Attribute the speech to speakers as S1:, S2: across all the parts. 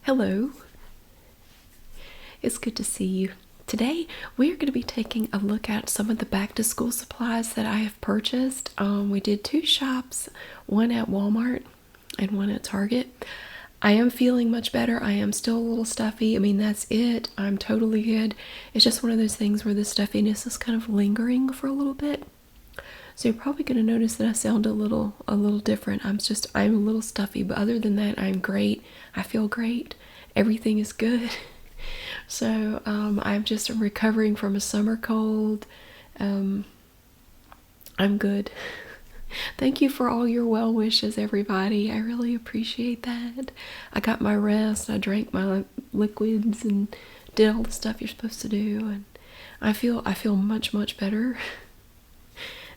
S1: Hello, it's good to see you. Today we are going to be taking a look at some of the back to school supplies that I have purchased. We did two shops, one at Walmart and one at Target. I am feeling much better. I am still a little stuffy. I mean, that's it. I'm totally good. It's just one of those things where the stuffiness is kind of lingering for a little bit. So you're probably going to notice that I sound a little different. I'm a little stuffy, but other than that, I'm great. I feel great. Everything is good. So I'm just recovering from a summer cold. I'm good. Thank you for all your well wishes, everybody. I really appreciate that. I got my rest. I drank my liquids and did all the stuff you're supposed to do, and I feel much better.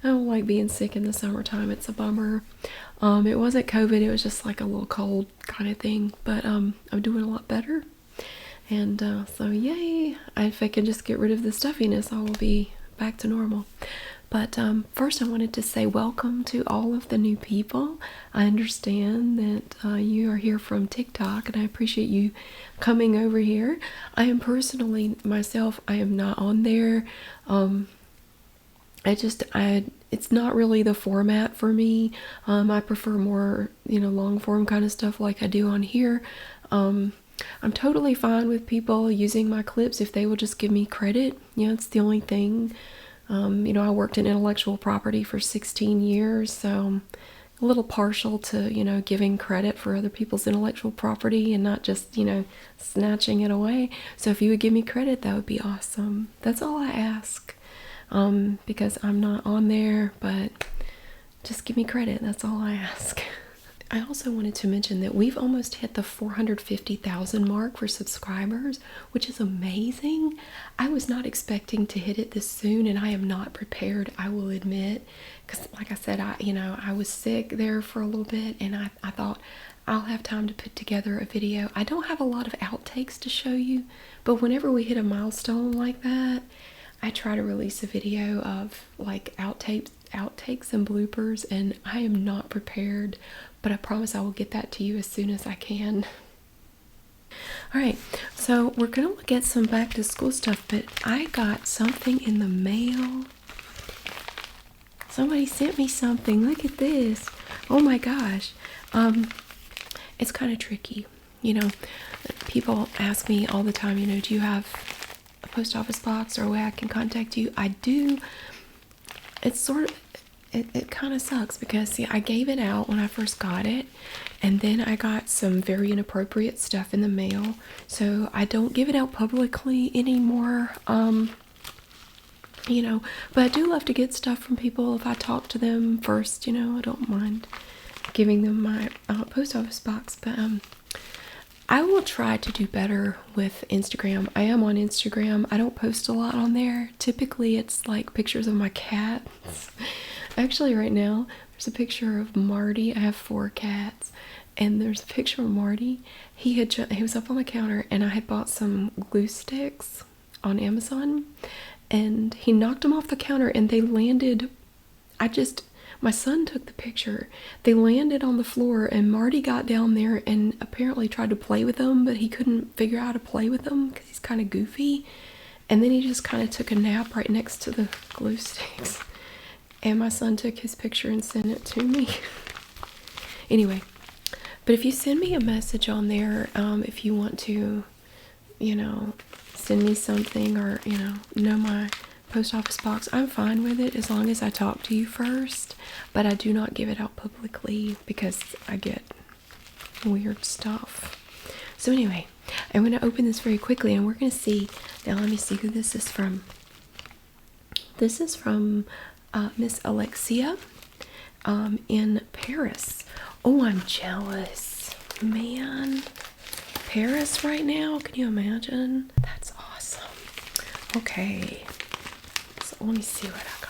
S1: I don't like being sick in the summertime. It's a bummer. It wasn't COVID. It was just like a little cold kind of thing. But I'm doing a lot better. And so yay. If I can just get rid of the stuffiness, I will be back to normal. But first I wanted to say welcome to all of the new people. I understand that you are here from TikTok, and I appreciate you coming over here. I am personally, myself, I am not on there. It's not really the format for me. I prefer more, long form kind of stuff like I do on here. I'm totally fine with people using my clips if they will just give me credit. It's the only thing. I worked in intellectual property for 16 years, so I'm a little partial to, giving credit for other people's intellectual property and not just, snatching it away. So if you would give me credit, that would be awesome. That's all I ask. Because I'm not on there, but just give me credit. That's all I ask. I also wanted to mention that we've almost hit the 450,000 mark for subscribers, which is amazing. I was not expecting to hit it this soon, and I am not prepared, I will admit, because like I said, I was sick there for a little bit, and I thought I'll have time to put together a video. I don't have a lot of outtakes to show you, but whenever we hit a milestone like that, I try to release a video of like outtakes and bloopers, and I am not prepared, but I promise I will get that to you as soon as I can. Alright, so we're going to look at some back to school stuff, but I got something in the mail. Somebody sent me something. Look at this. Oh my gosh. It's kind of tricky. People ask me all the time, do you have a post office box or a way I can contact you? I do. It's it kind of sucks because, see, I gave it out when I first got it, and then I got some very inappropriate stuff in the mail, so I don't give it out publicly anymore. But I do love to get stuff from people if I talk to them first. I don't mind giving them my post office box, but I will try to do better with Instagram. I am on Instagram. I don't post a lot on there. Typically, it's like pictures of my cats. Actually, right now, there's a picture of Marty. I have 4 cats, and there's a picture of Marty. He was up on the counter, and I had bought some glue sticks on Amazon, and he knocked them off the counter, and they landed. My son took the picture. They landed on the floor, and Marty got down there and apparently tried to play with them, but he couldn't figure out how to play with them because he's kind of goofy. And then he just kind of took a nap right next to the glue sticks. And my son took his picture and sent it to me. Anyway, but if you send me a message on there, if you want to, send me something or, know my post office box, I'm fine with it as long as I talk to you first. But I do not give it out publicly because I get weird stuff. So anyway, I'm going to open this very quickly, and we're going to see. Now let me see who this is from. This is from Miss Alexia in Paris. Oh, I'm jealous. Man. Paris right now? Can you imagine? That's awesome. Okay. So let me see what I got.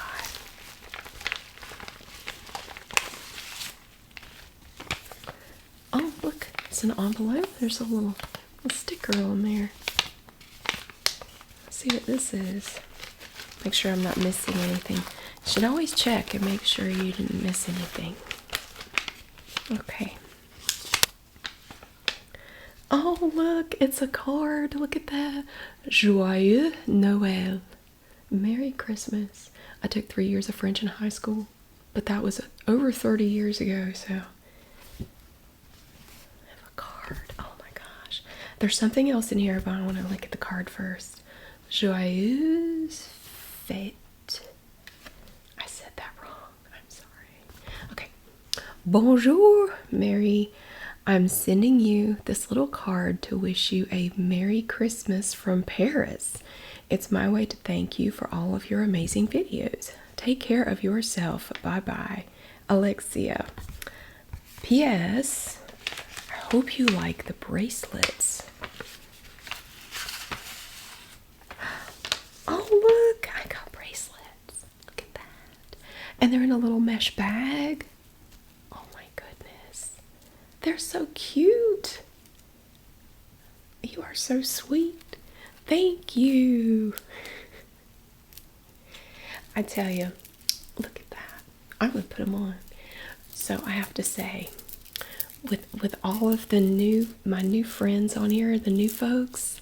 S1: Oh, look. It's an envelope. There's a little sticker on there. Let's see what this is. Make sure I'm not missing anything. You should always check and make sure you didn't miss anything. Okay. Oh, look, it's a card. Look at that. Joyeux Noël. Merry Christmas. I took 3 years of French in high school, but that was over 30 years ago, so. I have a card. Oh my gosh. There's something else in here, but I want to look at the card first. Joyeuse fête. I said that wrong. I'm sorry. Okay. Bonjour, Mary. I'm sending you this little card to wish you a Merry Christmas from Paris. It's my way to thank you for all of your amazing videos. Take care of yourself. Bye-bye. Alexia. P.S. I hope you like the bracelets. Oh, look. I got bracelets. Look at that. And they're in a little mesh bag. They're so cute. You are so sweet. Thank you. I tell you, look at that. I'm going to put them on. So I have to say, with all of my new friends on here, the new folks,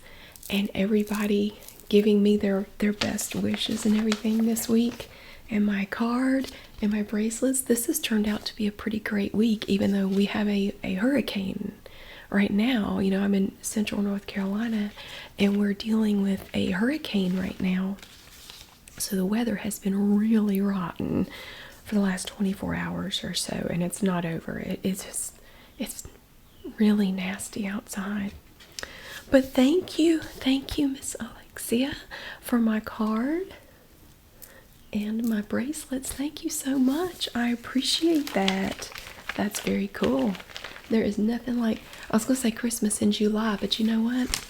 S1: and everybody giving me their best wishes and everything this week, and my card and my bracelets, this has turned out to be a pretty great week, even though we have a hurricane right now. You know, I'm in central North Carolina, and we're dealing with a hurricane right now. So the weather has been really rotten for the last 24 hours or so, and it's not over. It's really nasty outside. But thank you, Miss Alexia, for my card and my bracelets. Thank you so much. I appreciate that. That's very cool. There is nothing like, I was going to say Christmas in July, but you know what?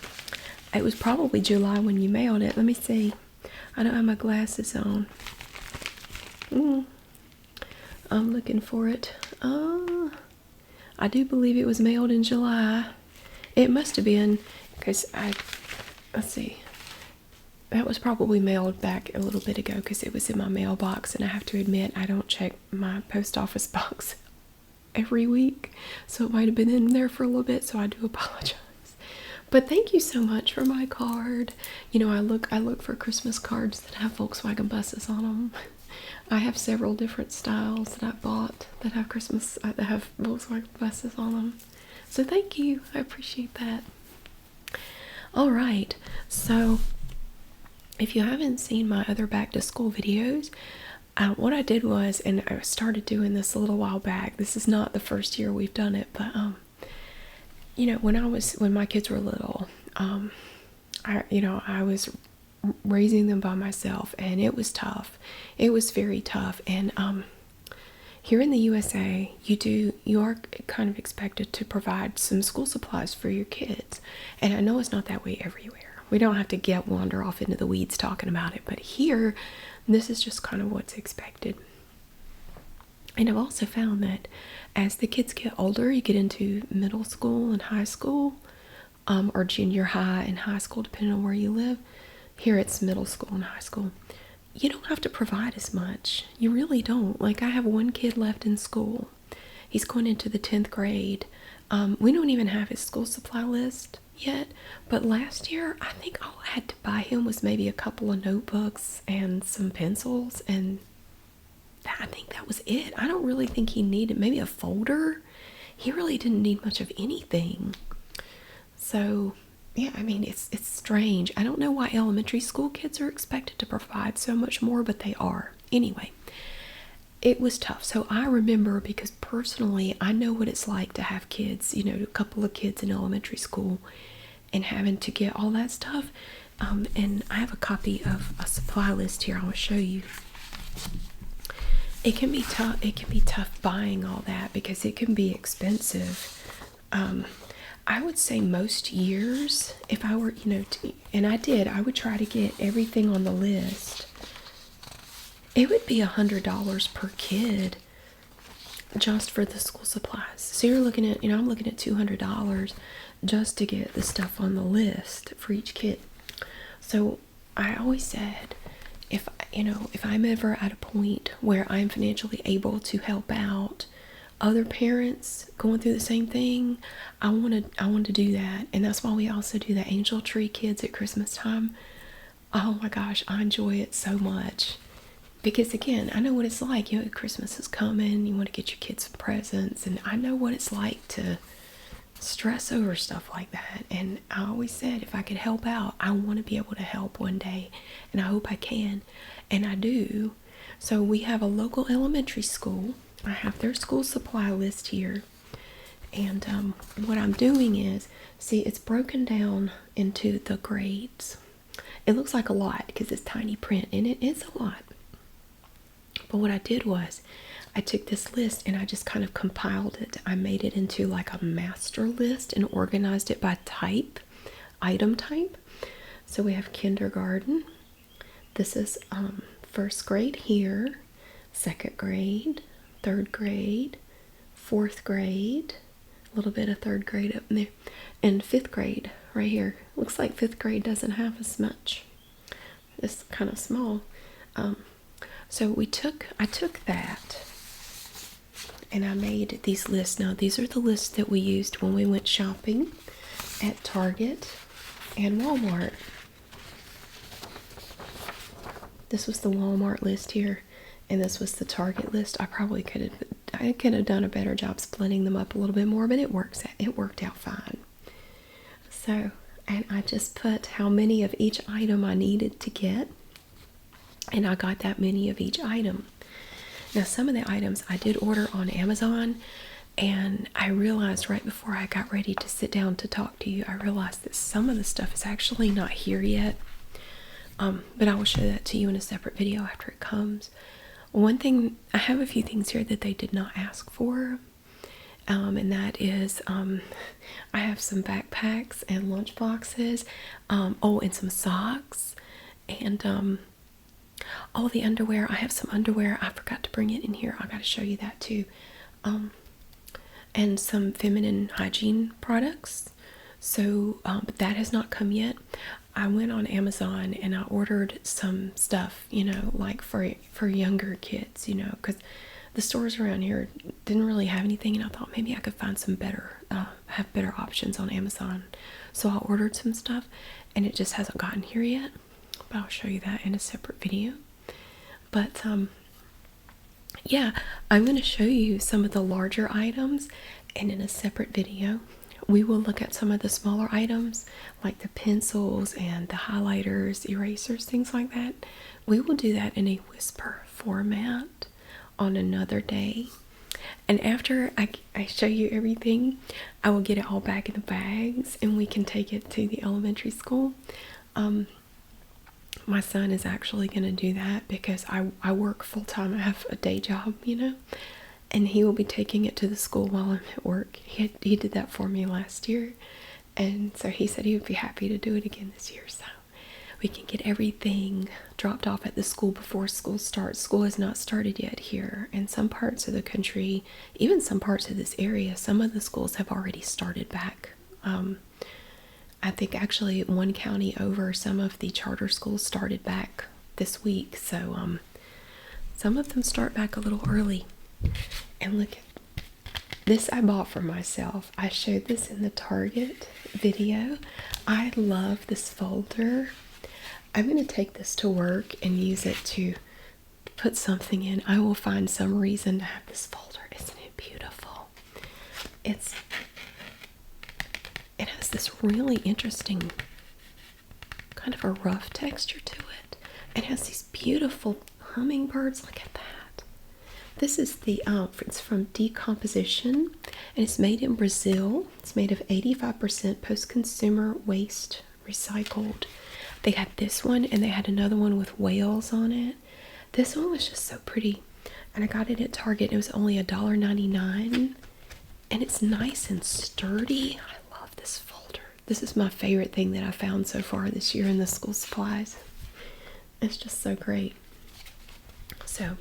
S1: It was probably July when you mailed it. Let me see. I don't have my glasses on. I'm looking for it. I do believe it was mailed in July. It must have been, because let's see. That was probably mailed back a little bit ago because it was in my mailbox, and I have to admit I don't check my post office box every week, so it might have been in there for a little bit, so I do apologize. But thank you so much for my card. You know, I look for Christmas cards that have Volkswagen buses on them. I have several different styles that I bought that have that have Volkswagen buses on them. So thank you. I appreciate that. All right. So if you haven't seen my other back to school videos, what I did was, and I started doing this a little while back. This is not the first year we've done it, but you know, when my kids were little, I was raising them by myself, and it was tough. It was very tough. And here in the USA, you are kind of expected to provide some school supplies for your kids, and I know it's not that way everywhere. We don't have to wander off into the weeds talking about it, but here, this is just kind of what's expected. And I've also found that as the kids get older, you get into middle school and high school, or junior high and high school, depending on where you live. Here it's middle school and high school. You don't have to provide as much. You really don't. Like, I have one kid left in school. He's going into the 10th grade. We don't even have his school supply list yet, but last year I think all I had to buy him was maybe a couple of notebooks and some pencils, and I think that was it. I don't really think he needed maybe a folder. He really didn't need much of anything. So yeah, I mean, it's strange. I don't know why elementary school kids are expected to provide so much more, but they are. Anyway, it was tough. So I remember, because personally I know what it's like to have kids, you know, a couple of kids in elementary school, and having to get all that stuff. And I have a copy of a supply list here. I will show you. It can be tough. It can be tough buying all that because it can be expensive. I would say most years, if I were, you know, I would try to get everything on the list. It would be $100 per kid just for the school supplies. So you're looking at, I'm looking at $200 just to get the stuff on the list for each kid. So I always said, if I'm ever at a point where I'm financially able to help out, other parents going through the same thing, I want to do that. And that's why we also do the angel tree kids at Christmas time. Oh my gosh, I enjoy it so much. Because again, I know what it's like. Christmas is coming, you want to get your kids some presents, and I know what it's like to stress over stuff like that. And I always said if I could help out, I want to be able to help one day, and I hope I can, and I do. So we have a local elementary school. I have their school supply list here, and what I'm doing is, see, it's broken down into the grades. It looks like a lot because it's tiny print, and it is a lot. But what I did was I took this list and I just kind of compiled it. I made it into like a master list and organized it by type, item type. So we have kindergarten. This is first grade here, second grade, third grade, fourth grade, a little bit of third grade up there, and fifth grade right here. Looks like fifth grade doesn't have as much. It's kind of small. So I took that and I made these lists. Now these are the lists that we used when we went shopping at Target and Walmart. This was the Walmart list here, and this was the Target list. I could have done a better job splitting them up a little bit more, but it worked out fine. So, and I just put how many of each item I needed to get. And I got that many of each item. Now, some of the items I did order on Amazon, and I realized right before I got ready to sit down to talk to you, I realized that some of the stuff is actually not here yet. But I will show that to you in a separate video after it comes. One thing, I have a few things here that they did not ask for. And that is, I have some backpacks and lunch boxes. And some socks. And, all the underwear. I have some underwear. I forgot to bring it in here. I got to show you that too. And some feminine hygiene products. So, but that has not come yet. I went on Amazon and I ordered some stuff, like for younger kids, because the stores around here didn't really have anything, and I thought maybe I could find some have better options on Amazon. So I ordered some stuff, and it just hasn't gotten here yet. But I'll show you that in a separate video. But yeah, I'm going to show you some of the larger items, and in a separate video we will look at some of the smaller items like the pencils and the highlighters, erasers, things like that. We will do that in a whisper format on another day. And after I show you everything, I will get it all back in the bags and we can take it to the elementary school. My son is actually going to do that because I work full-time. I have a day job, and he will be taking it to the school while I'm at work. He did that for me last year, and so he said he would be happy to do it again this year, so we can get everything dropped off at the school before school starts. School has not started yet here. In some parts of the country, even some parts of this area, some of the schools have already started back. I think actually one county over, some of the charter schools started back this week. So some of them start back a little early. And look at this, I bought for myself. I showed this in the Target video. I love this folder. I'm going to take this to work and use it to put something in. I will find some reason to have this folder. Isn't it beautiful? It has this really interesting kind of a rough texture to it. It has these beautiful hummingbirds. Look at that. This is it's from Decomposition, and it's made in Brazil. It's made of 85% post-consumer waste recycled. They had this one, and they had another one with whales on it. This one was just so pretty, and I got it at Target. It was only $1.99, and it's nice and sturdy. I love this folder. This is my favorite thing that I found so far this year in the school supplies. It's just so great. So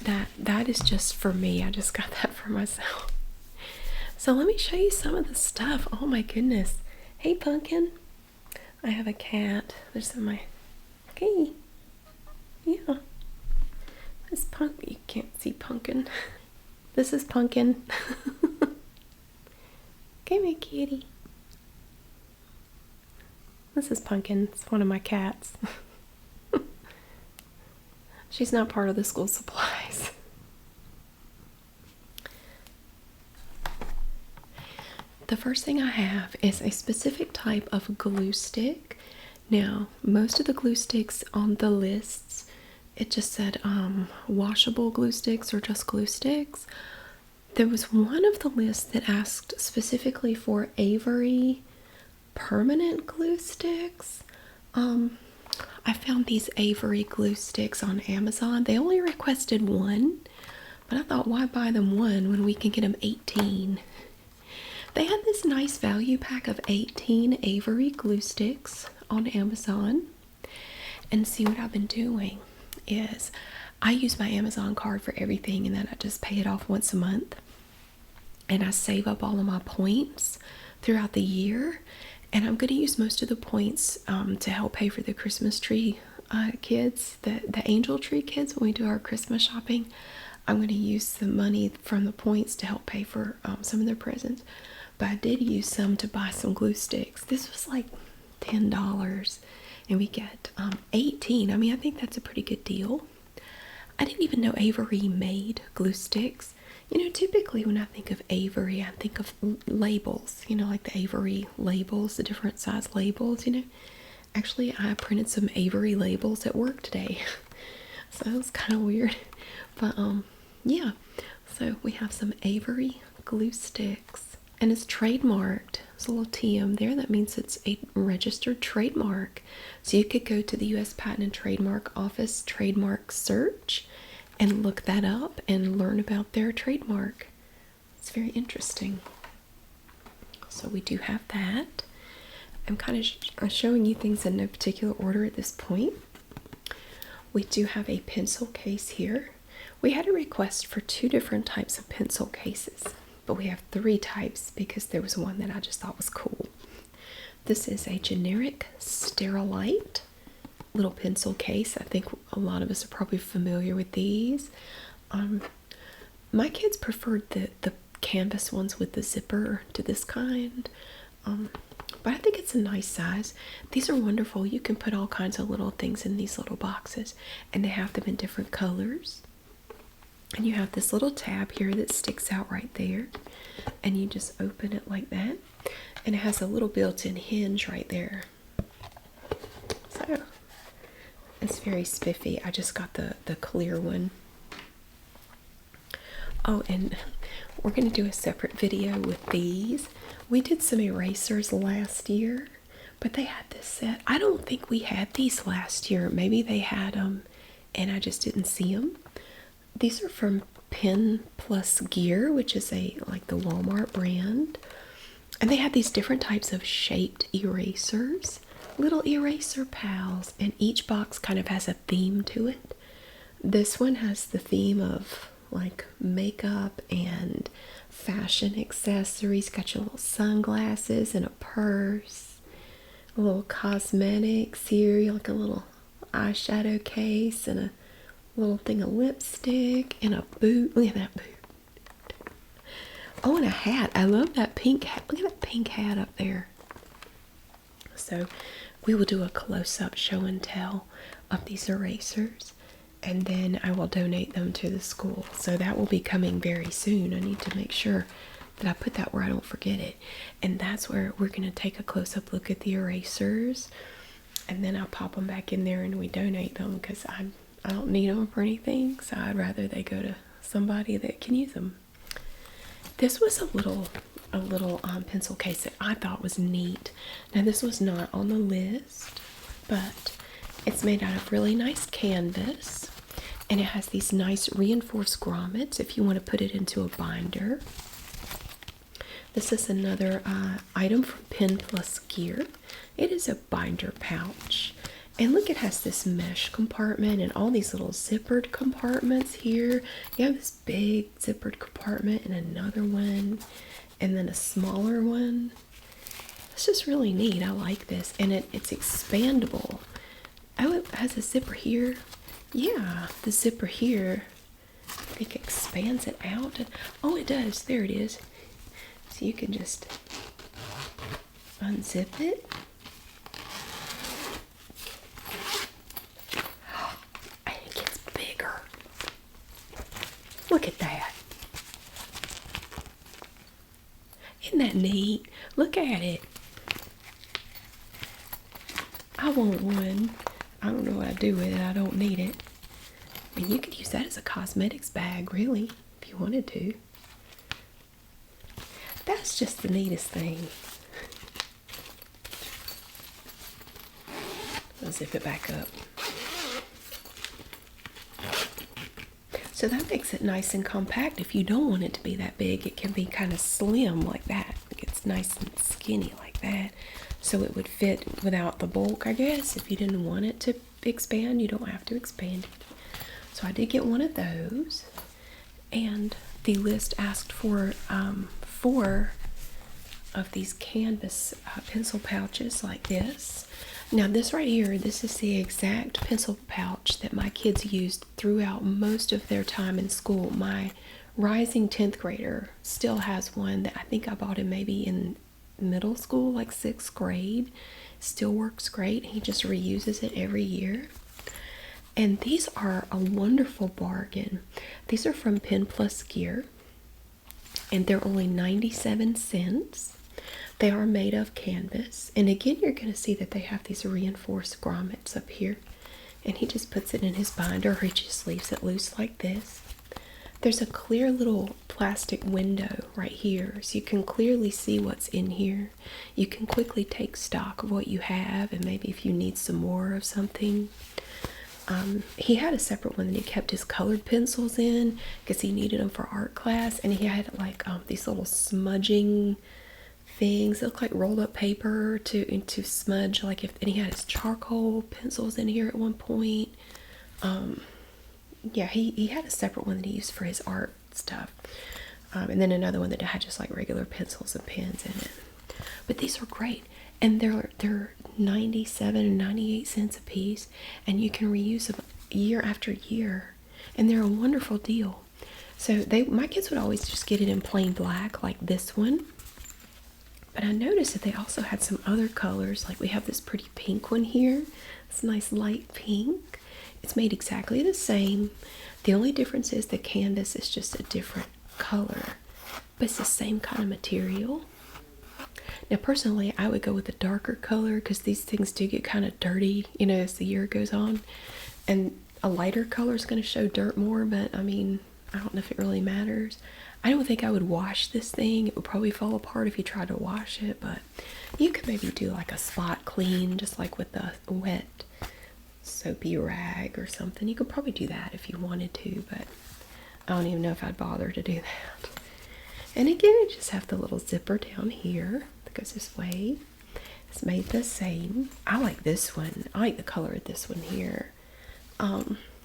S1: that is just for me. I just got that for myself. So let me show you some of the stuff. Oh my goodness. Hey, Pumpkin. I have a cat. There's my... Okay. Yeah. This Pumpkin. You can't see Pumpkin. This is Pumpkin. Come here, kitty. This is Pumpkin. It's one of my cats. She's not part of the school supplies. The first thing I have is a specific type of glue stick. Now, most of the glue sticks on the lists, it just said washable glue sticks or just glue sticks. There was one of the lists that asked specifically for Avery permanent glue sticks. I found these Avery glue sticks on Amazon. They only requested one, but I thought, why buy them one when we can get them 18? They had this nice value pack of 18 Avery glue sticks on Amazon. And see, what I've been doing is I use my Amazon card for everything, and then I just pay it off once a month. And I save up all of my points throughout the year. And I'm going to use most of the points to help pay for the Christmas tree kids, the angel tree kids, when we do our Christmas shopping. I'm going to use the money from the points to help pay for some of their presents. But I did use some to buy some glue sticks. This was like $10, and we get 18. I mean, I think that's a pretty good deal. I didn't even know Avery made glue sticks. You know, typically when I think of Avery, I think of labels, you know, like the Avery labels, the different size labels, you know. Actually, I printed some Avery labels at work today. So it was kind of weird. But, yeah. So we have some Avery glue sticks. And it's trademarked. There's a little TM there. That means it's a registered trademark. So you could go to the U.S. Patent and Trademark Office trademark search and look that up and learn about their trademark. It's very interesting. So we do have that. I'm kind of showing you things in no particular order at this point. We do have a pencil case here. We had a request for 2 different types of pencil cases, but we have 3 types because there was one that I just thought was cool. This is a generic Sterilite little pencil case. I think a lot of us are probably familiar with these. My kids preferred the canvas ones with the zipper to this kind, but I think it's a nice size. These are wonderful. You can put all kinds of little things in these little boxes, and they have them in different colors. And you have this little tab here that sticks out right there, and you just open it like that, and it has a little built-in hinge right there. So it's very spiffy. I just got the clear one. Oh, and we're going to do a separate video with these. We did some erasers last year, but they had this set. I don't think we had these last year. Maybe they had them, and I just didn't see them. These are from Pen Plus Gear, which is like the Walmart brand. And they have these different types of shaped erasers, little eraser pals, and each box kind of has a theme to it. This one has the theme of like makeup and fashion accessories. Got your little sunglasses and a purse, a little cosmetics here, like a little eyeshadow case and a little thing of lipstick and a boot. Look at that boot. Oh, and a hat. I love that pink hat. Look at that pink hat up there. So we will do a close-up show and tell of these erasers, and then I will donate them to the school. So that will be coming very soon. I need to make sure that I put that where I don't forget it. And that's where we're going to take a close-up look at the erasers, and then I'll pop them back in there and we donate them, because I don't need them for anything, so I'd rather they go to somebody that can use them. This was a little pencil case that I thought was neat. Now this was not on the list, but it's made out of really nice canvas, and it has these nice reinforced grommets if you want to put it into a binder. This is another item from Pen Plus Gear. It is a binder pouch. And look, it has this mesh compartment and all these little zippered compartments here. You have this big zippered compartment and another one, and then a smaller one. It's just really neat. I like this. And it's expandable. Oh, it has a zipper here. Yeah, the zipper here, I think, expands expands it out. Oh, it does. There it is. So you can just unzip it. And it gets bigger. Look at that. Isn't that neat? Look at it. I want one. I don't know what I'd do with it. I don't need it. I mean, you could use that as a cosmetics bag, really, if you wanted to. That's just the neatest thing. I'll zip it back up. So that makes it nice and compact. If you don't want it to be that big, it can be kind of slim like that. It gets nice and skinny like that. So it would fit without the bulk, I guess. If you didn't want it to expand, you don't have to expand it. So I did get one of those. And the list asked for 4 of these canvas pencil pouches like this. Now this right here, this is the exact pencil pouch that my kids used throughout most of their time in school. My rising 10th grader still has one that I think I bought him maybe in middle school, like 6th grade. Still works great. He just reuses it every year. And these are a wonderful bargain. These are from Pen Plus Gear, and they're only 97 cents. They are made of canvas, and again you're going to see that they have these reinforced grommets up here, and he just puts it in his binder, or he just leaves it loose like this. There's a clear little plastic window right here, so you can clearly see what's in here. You can quickly take stock of what you have, and maybe if you need some more of something. He had a separate one that he kept his colored pencils in because he needed them for art class, and he had like these little smudging things that look like rolled up paper to smudge, like if, and he had his charcoal pencils in here at one point. Yeah, he had a separate one that he used for his art stuff, and then another one that had just like regular pencils and pens in it. But these are great, and they're 97 and 98 cents a piece, and you can reuse them year after year, and they're a wonderful deal. So my kids would always just get it in plain black like this one. But I noticed that they also had some other colors, like we have this pretty pink one here. It's a nice light pink. It's made exactly the same. The only difference is the canvas is just a different color, but it's the same kind of material. Now personally, I would go with a darker color because these things do get kind of dirty, you know, as the year goes on. And a lighter color is going to show dirt more, but I mean, I don't know if it really matters. I don't think I would wash this thing. It would probably fall apart if you tried to wash it, but you could maybe do like a spot clean, just like with a wet soapy rag or something. You could probably do that if you wanted to, but I don't even know if I'd bother to do that. And again, you just have the little zipper down here that goes this way. It's made the same. I like this one. I like the color of this one here.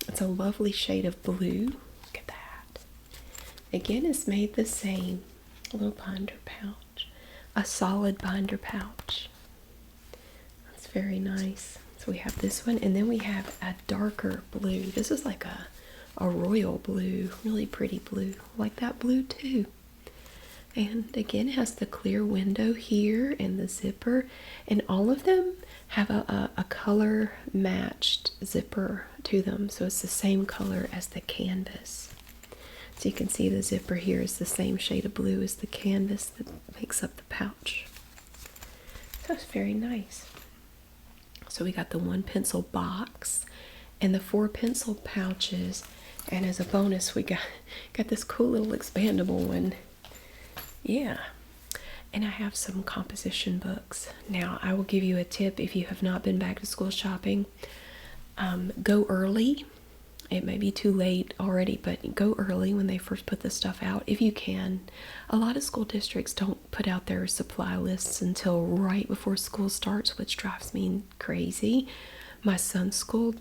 S1: It's a lovely shade of blue. Look at that. Again, it's made the same. A little binder pouch. A solid binder pouch. That's very nice. So we have this one, and then we have a darker blue. This is like a royal blue, really pretty blue. I like that blue too. And again, it has the clear window here and the zipper, and all of them have a color matched zipper to them, so it's the same color as the canvas. So you can see the zipper here is the same shade of blue as the canvas that makes up the pouch. So it's very nice. So we got the 1 pencil box and the 4 pencil pouches, and as a bonus we got this cool little expandable one. Yeah. And I have some composition books. Now I will give you a tip if you have not been back to school shopping. Go early. It may be too late already, but go early when they first put this stuff out if you can. A lot of school districts don't put out their supply lists until right before school starts, which drives me crazy. My son's school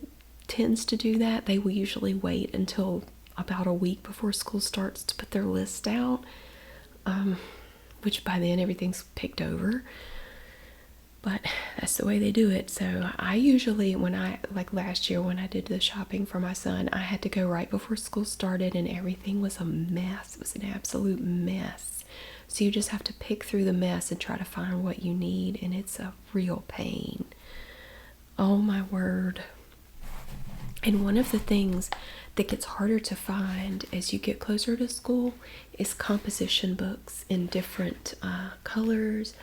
S1: tends to do that. They will usually wait until about a week before school starts to put their list out, which by then everything's picked over. But that's the way they do it. So I usually, like last year when I did the shopping for my son, I had to go right before school started and everything was a mess. It was an absolute mess. So you just have to pick through the mess and try to find what you need, and it's a real pain. Oh my word. And one of the things that gets harder to find as you get closer to school is composition books in different colors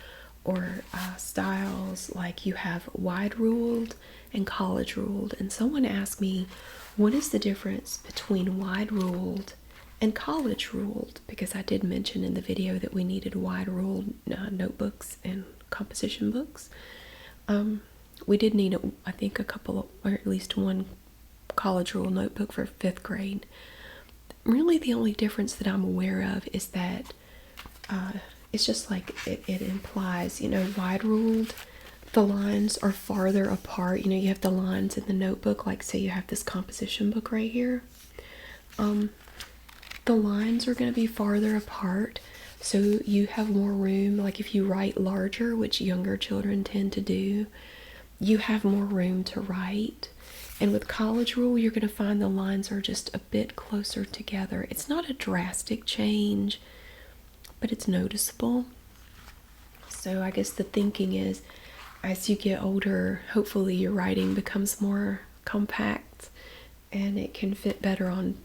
S1: or styles. Like you have wide ruled and college ruled. And someone asked me, what is the difference between wide ruled and college ruled? Because I did mention in the video that we needed wide ruled notebooks and composition books. We did need, I think, a couple, or at least one college rule notebook for 5th grade. Really the only difference that I'm aware of is that it's just like it implies, wide ruled, the lines are farther apart. You have the lines in the notebook, like say you have this composition book right here. The lines are going to be farther apart, so you have more room. Like if you write larger, which younger children tend to do, you have more room to write. And with college rule, you're going to find the lines are just a bit closer together. It's not a drastic change, but it's noticeable. So I guess the thinking is, as you get older, hopefully your writing becomes more compact and it can fit better on,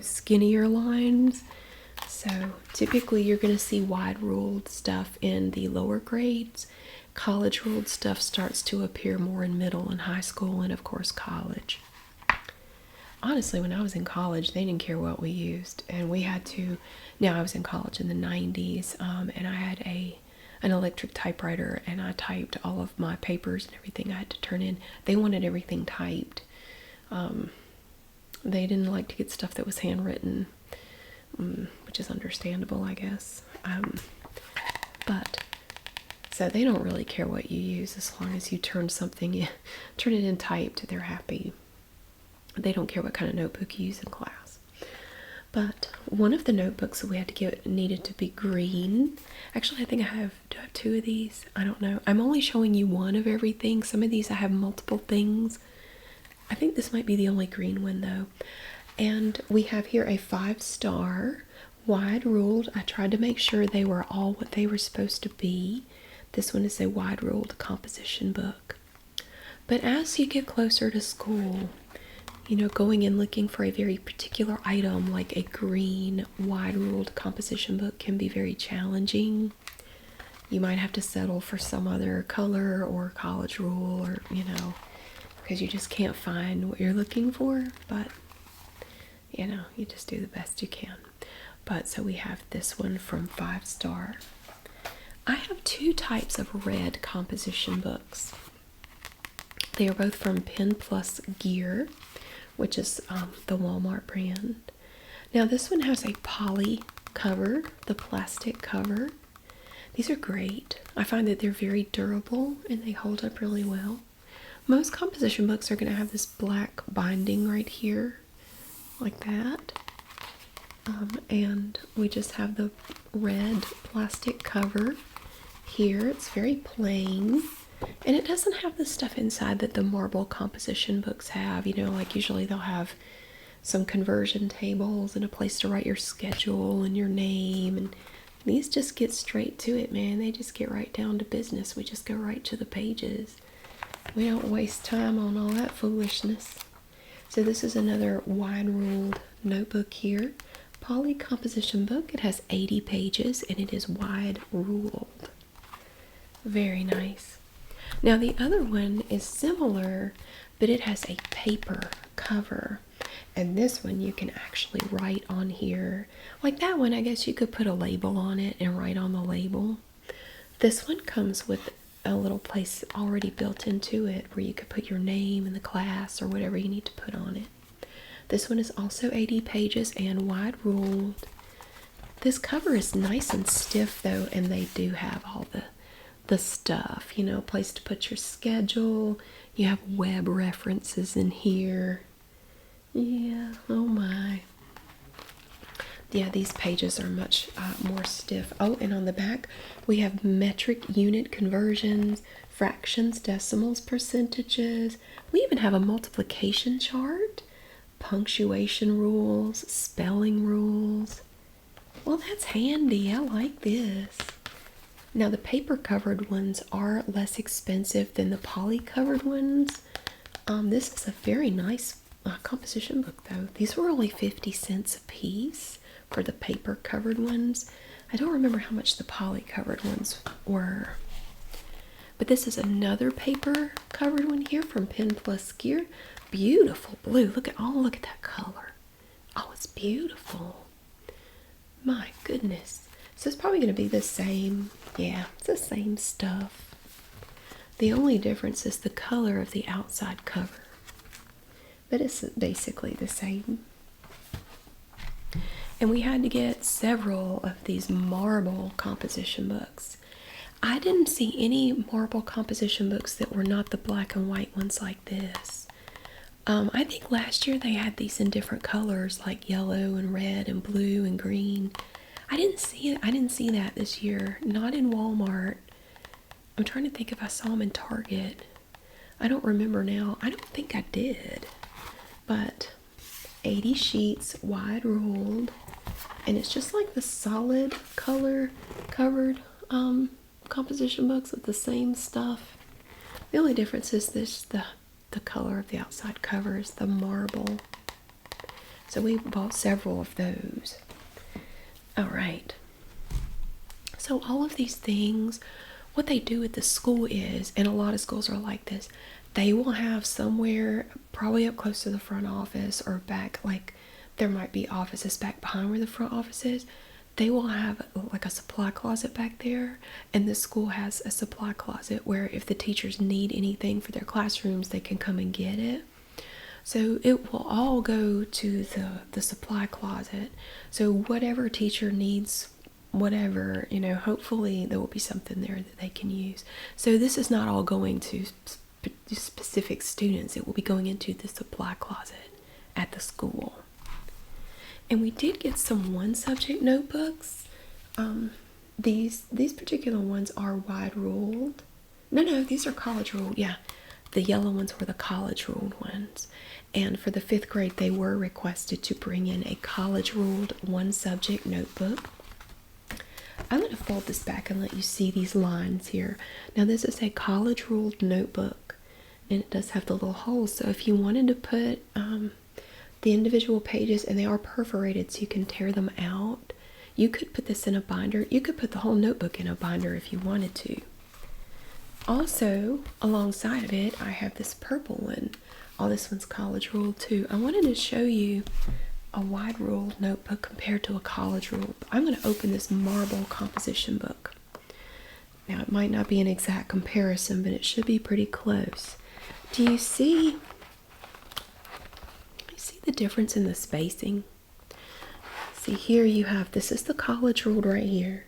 S1: skinnier lines. So typically you're going to see wide ruled stuff in the lower grades. College ruled stuff starts to appear more in middle and high school, and of course college. Honestly, when I was in college, they didn't care what we used, and we had to. Now I was in college in the 90s, and I had an electric typewriter, and I typed all of my papers and everything I had to turn in. They wanted everything typed. They didn't like to get stuff that was handwritten, which is understandable, I guess. But so they don't really care what you use as long as you turn it in typed. They're happy. They don't care what kind of notebook you use in class. But one of the notebooks that we had to get needed to be green. Actually, I think do I have 2 of these? I don't know. I'm only showing you one of everything. Some of these I have multiple things. I think this might be the only green one though. And we have here a 5-star, wide ruled. I tried to make sure they were all what they were supposed to be. This one is a wide ruled composition book. But as you get closer to school, going and looking for a very particular item like a green wide ruled composition book can be very challenging. You might have to settle for some other color or college rule, or because you just can't find what you're looking for. But you just do the best you can. But so we have this one from 5-star. I have 2 types of red composition books. They are both from Pen Plus Gear, which is the Walmart brand. Now this one has a poly cover, the plastic cover. These are great. I find that they're very durable and they hold up really well. Most composition books are going to have this black binding right here, like that. And we just have the red plastic cover here. It's very plain. And it doesn't have the stuff inside that the marble composition books have. Like usually they'll have some conversion tables and a place to write your schedule and your name. And these just get straight to it, man. They just get right down to business. We just go right to the pages. We don't waste time on all that foolishness. So this is another wide ruled notebook here. Poly composition book. It has 80 pages and it is wide ruled. Very nice. Now the other one is similar, but it has a paper cover. And this one you can actually write on here. Like that one, I guess you could put a label on it and write on the label. This one comes with a little place already built into it where you could put your name and the class or whatever you need to put on it. This one is also 80 pages and wide ruled. This cover is nice and stiff though, and they do have all the stuff, a place to put your schedule. You have web references in here. Yeah, oh my. Yeah, these pages are much more stiff. Oh, and on the back, we have metric unit conversions, fractions, decimals, percentages. We even have a multiplication chart, punctuation rules, spelling rules. Well, that's handy. I like this. Now, the paper covered ones are less expensive than the poly covered ones. This is a very nice composition book, though. These were only 50 cents a piece for the paper covered ones. I don't remember how much the poly covered ones were. But this is another paper covered one here from Pen Plus Gear. Beautiful blue. Look at that color. Oh, it's beautiful. My goodness. So it's probably going to be the same. Yeah, it's the same stuff. The only difference is the color of the outside cover. But it's basically the same. And we had to get several of these marble composition books. I didn't see any marble composition books that were not the black and white ones like this. I think last year they had these in different colors, like yellow and red and blue and green. I didn't see it. I didn't see that this year. Not in Walmart. I'm trying to think if I saw them in Target. I don't remember now. I don't think I did. But 80 sheets, wide ruled, and it's just like the solid color covered composition books with the same stuff. The only difference is the color of the outside cover is the marble. So we bought several of those. All right. So all of these things, what they do at the school is, and a lot of schools are like this, they will have somewhere, probably up close to the front office or back, like there might be offices back behind where the front office is. They will have like a supply closet back there, and the school has a supply closet where if the teachers need anything for their classrooms, they can come and get it. So it will all go to the supply closet. So whatever teacher needs, whatever, hopefully there will be something there that they can use. So this is not all going to specific students. It will be going into the supply closet at the school. And we did get some one subject notebooks. These particular ones are wide ruled. No, these are college ruled. Yeah, the yellow ones were the college ruled ones. And for the 5th grade, they were requested to bring in a college ruled one subject notebook. I'm going to fold this back and let you see these lines here. Now this is a college ruled notebook, and it does have the little holes. So if you wanted to put the individual pages, and they are perforated so you can tear them out, you could put this in a binder. You could put the whole notebook in a binder if you wanted to. Also, alongside of it, I have this purple one. Oh, this one's college ruled too. I wanted to show you a wide ruled notebook compared to a college ruled. I'm going to open this marble composition book. Now, it might not be an exact comparison, but it should be pretty close. Do you see the difference in the spacing? See, here you have, this is the college ruled right here,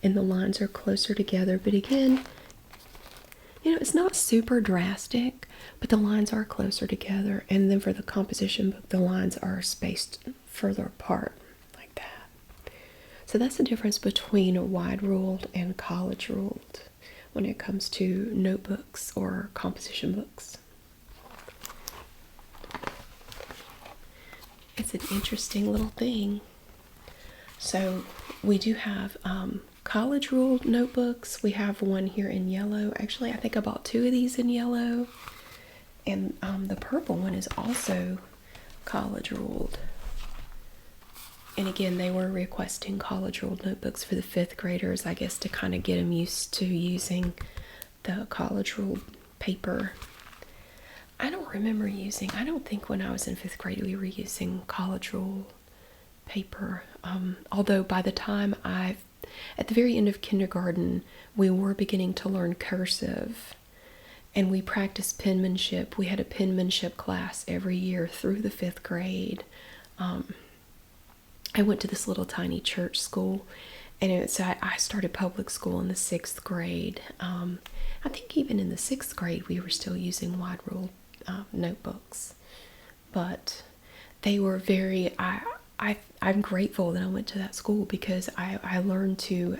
S1: and the lines are closer together. But again, it's not super drastic, but the lines are closer together. And then for the composition book, the lines are spaced further apart, like that. So that's the difference between a wide ruled and college ruled when it comes to notebooks or composition books. It's an interesting little thing. So we do have college ruled notebooks. We have one here in yellow. Actually, I think I bought 2 of these in yellow. And the purple one is also college ruled. And again, they were requesting college ruled notebooks for the 5th graders, I guess, to kind of get them used to using the college ruled paper. I don't think when I was in 5th grade we were using college ruled paper. Although by the time at the very end of kindergarten, we were beginning to learn cursive, and we practiced penmanship. We had a penmanship class every year through the 5th grade. I went to this little tiny church school, and I started public school in the 6th grade. I think even in the 6th grade we were still using wide ruled notebooks, but they were very, I'm grateful that I went to that school because I learned to,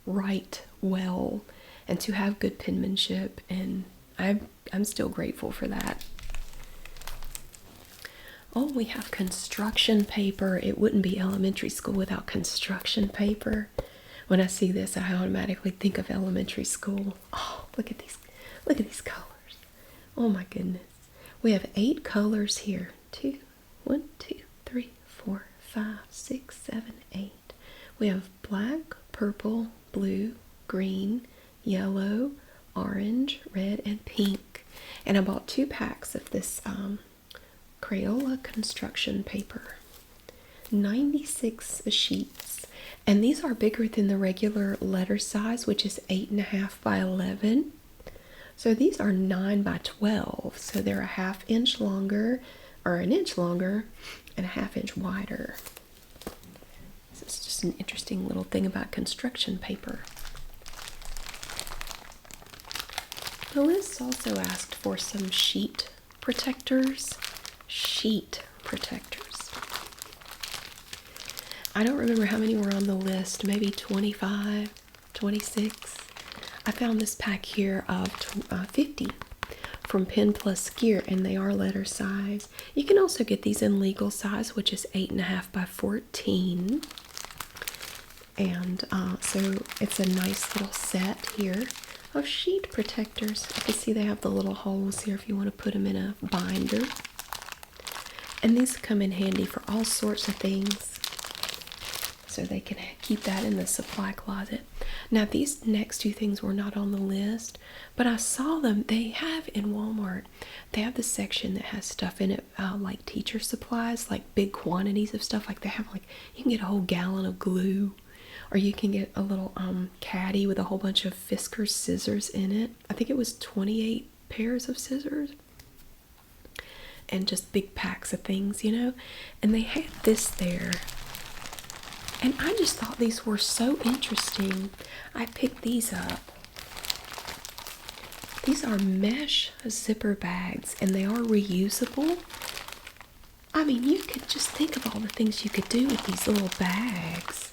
S1: write well and to have good penmanship, and I'm still grateful for that. Oh, we have construction paper. It wouldn't be elementary school without construction paper. When I see this, I automatically think of elementary school. Oh, look at these. Look at these colors. Oh my goodness. We have 8 colors here. 1, 2, 3, 4, 5, 6, 7, 8. We have black, purple, blue, green, yellow, orange, red, and pink. And I bought 2 packs of this Crayola construction paper. 96 sheets. And these are bigger than the regular letter size, which is 8.5 by 11. So these are 9 by 12. So they're a ½ inch longer, or an inch longer, and a ½ inch wider. This is just an interesting little thing about construction paper. The list also asked for some sheet protectors. Sheet protectors. I don't remember how many were on the list, maybe 25, 26. I found this pack here of 50 from Pen Plus Gear, and they are letter size. You can also get these in legal size, which is 8.5 by 14. And so it's a nice little set here of sheet protectors. You can see they have the little holes here if you want to put them in a binder. And these come in handy for all sorts of things. So they can keep that in the supply closet. Now these next 2 things were not on the list, but I saw them. They have in Walmart, they have the section that has stuff in it, like teacher supplies, like big quantities of stuff. Like they have, like, you can get a whole gallon of glue, or you can get a little caddy with a whole bunch of Fiskars scissors in it. I think it was 28 pairs of scissors. And just big packs of things, and they had this there, and I just thought these were so interesting. I picked these up. These are mesh zipper bags, and they are reusable. I mean, you could just think of all the things you could do with these little bags.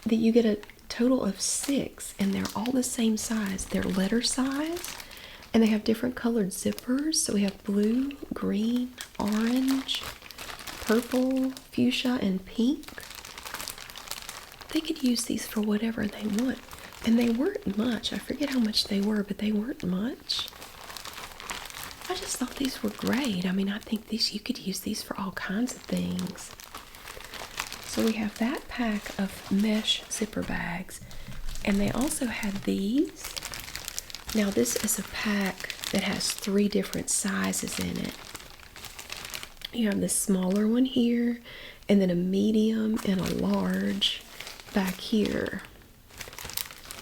S1: That you get a total of 6, and they're all the same size. They're letter size. And they have different colored zippers. So we have blue, green, orange, purple, fuchsia, and pink. They could use these for whatever they want. And they weren't much. I forget how much they were, but they weren't much. I just thought these were great. I mean, I think you could use these for all kinds of things. So we have that pack of mesh zipper bags. And they also had these. Now this is a pack that has 3 different sizes in it. You have the smaller one here, and then a medium and a large back here.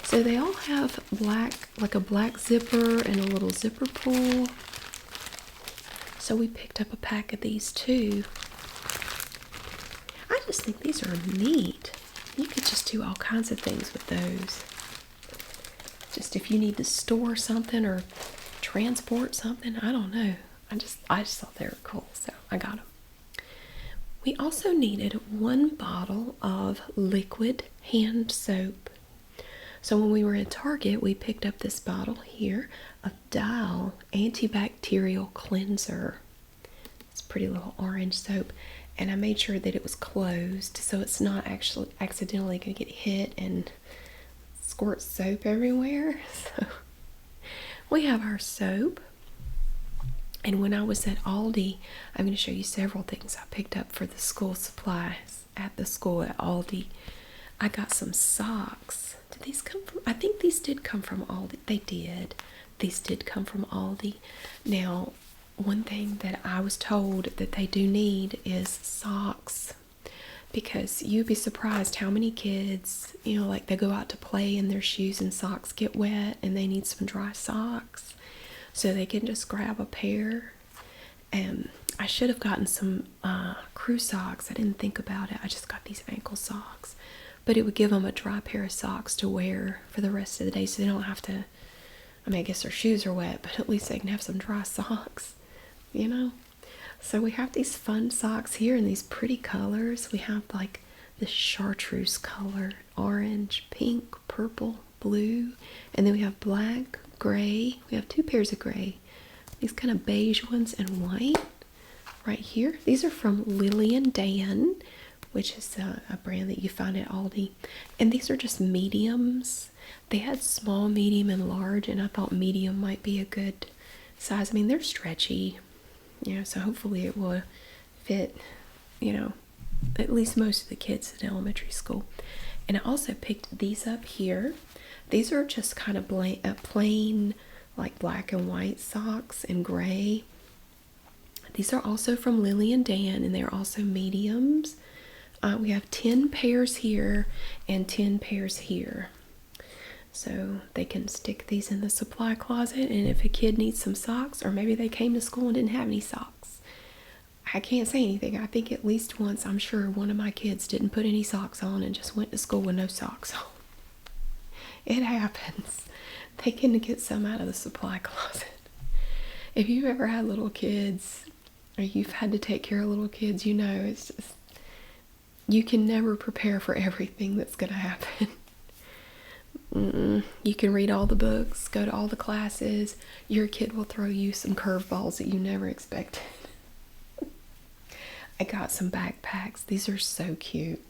S1: So they all have black, like a black zipper and a little zipper pull. So we picked up a pack of these too. I just think these are neat. You could just do all kinds of things with those. Just if you need to store something or transport something, I don't know. I just thought they were cool, so I got them. We also needed 1 bottle of liquid hand soap. So when we were at Target, we picked up this bottle here of Dial Antibacterial Cleanser. It's a pretty little orange soap. And I made sure that it was closed so it's not actually accidentally going to get hit and squirt soap everywhere. So we have our soap. And when I was at Aldi, I'm going to show you several things I picked up for the school supplies at the school at Aldi. I got some socks. Did these come from? I think these did come from Aldi. They did. These did come from Aldi. Now, one thing that I was told that they do need is socks. Because you'd be surprised how many kids, like they go out to play and their shoes and socks get wet and they need some dry socks. So they can just grab a pair. And I should have gotten some crew socks. I didn't think about it. I just got these ankle socks. But it would give them a dry pair of socks to wear for the rest of the day so they don't have to, I guess their shoes are wet, but at least they can have some dry socks, So we have these fun socks here in these pretty colors. We have like the chartreuse color, orange, pink, purple, blue, and then we have black, gray. We have two pairs of gray. These kind of beige ones and white right here. These are from Lily and Dan, which is a brand that you find at Aldi. And these are just mediums. They had small, medium, and large, and I thought medium might be a good size. I mean, they're stretchy, so hopefully it will fit, at least most of the kids in elementary school. And I also picked these up here. These are just kind of plain, like black and white socks and gray. These are also from Lily and Dan, and they're also mediums. We have 10 pairs here and 10 pairs here. So they can stick these in the supply closet, and if a kid needs some socks, or maybe they came to school and didn't have any socks. I can't say anything. I think at least once, I'm sure one of my kids didn't put any socks on and just went to school with no socks on. It happens. They can get some out of the supply closet. If you've ever had little kids, or you've had to take care of little kids, it's just, you can never prepare for everything that's going to happen. You can read all the books, go to all the classes. Your kid will throw you some curveballs that you never expected. I got some backpacks. These are so cute.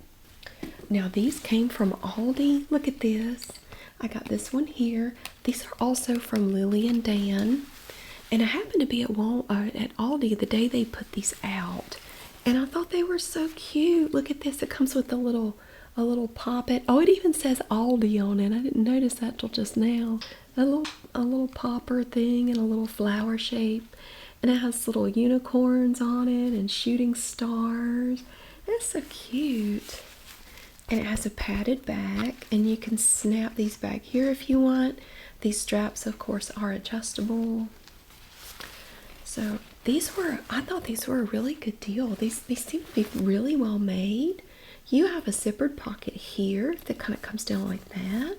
S1: Now these came from Aldi. Look at this. I got this one here. These are also from Lily and Dan. And I happened to be at Aldi the day they put these out. And I thought they were so cute. Look at this. It comes with a little poppet. Oh, it even says Aldi on it. I didn't notice that till just now. A little popper thing and a little flower shape. And it has little unicorns on it and shooting stars. That's so cute. And it has a padded back, and you can snap these back here if you want. These straps, of course, are adjustable. So I thought these were a really good deal. These seem to be really well made. You have a zippered pocket here that kind of comes down like that.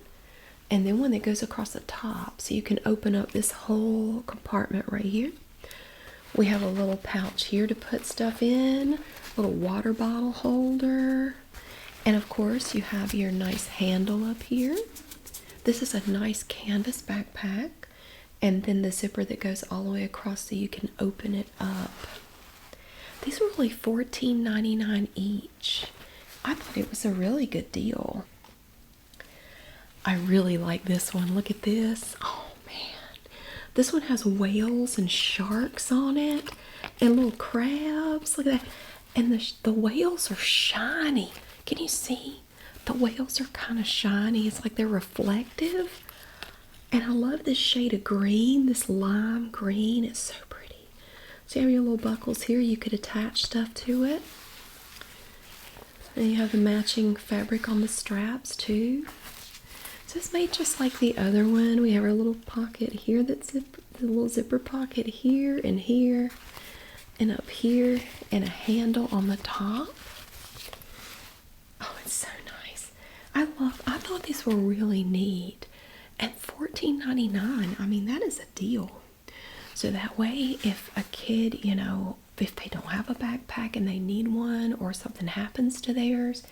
S1: And then one that goes across the top, so you can open up this whole compartment right here. We have a little pouch here to put stuff in, a little water bottle holder. And of course, you have your nice handle up here. This is a nice canvas backpack. And then the zipper that goes all the way across so you can open it up. These were only $14.99 each. I thought it was a really good deal. I really like this one. Look at this. Oh man. This one has whales and sharks on it. And little crabs. Look at that. And the whales are shiny. Can you see? The whales are kind of shiny. It's like they're reflective. And I love this shade of green, this lime green. It's so pretty. So you have your little buckles here. You could attach stuff to it. And you have the matching fabric on the straps too. So it's made just like the other one. We have our little pocket here, the little zipper pocket here, and up here, and a handle on the top. Oh, it's so nice. I thought these were really neat. And $14.99, I mean, that is a deal. So that way, if a kid, if they don't have a backpack and they need one, or something happens to theirs,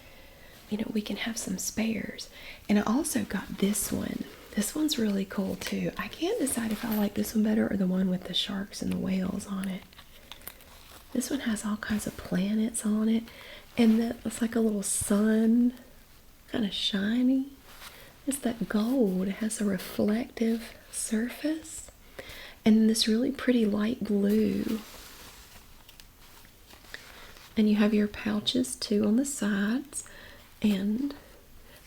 S1: we can have some spares. And I also got this one. This one's really cool too. I can't decide if I like this one better or the one with the sharks and the whales on it. This one has all kinds of planets on it. And it's like a little sun, kind of shiny. It's that gold. It has a reflective surface. And this really pretty light blue. And you have your pouches too on the sides. And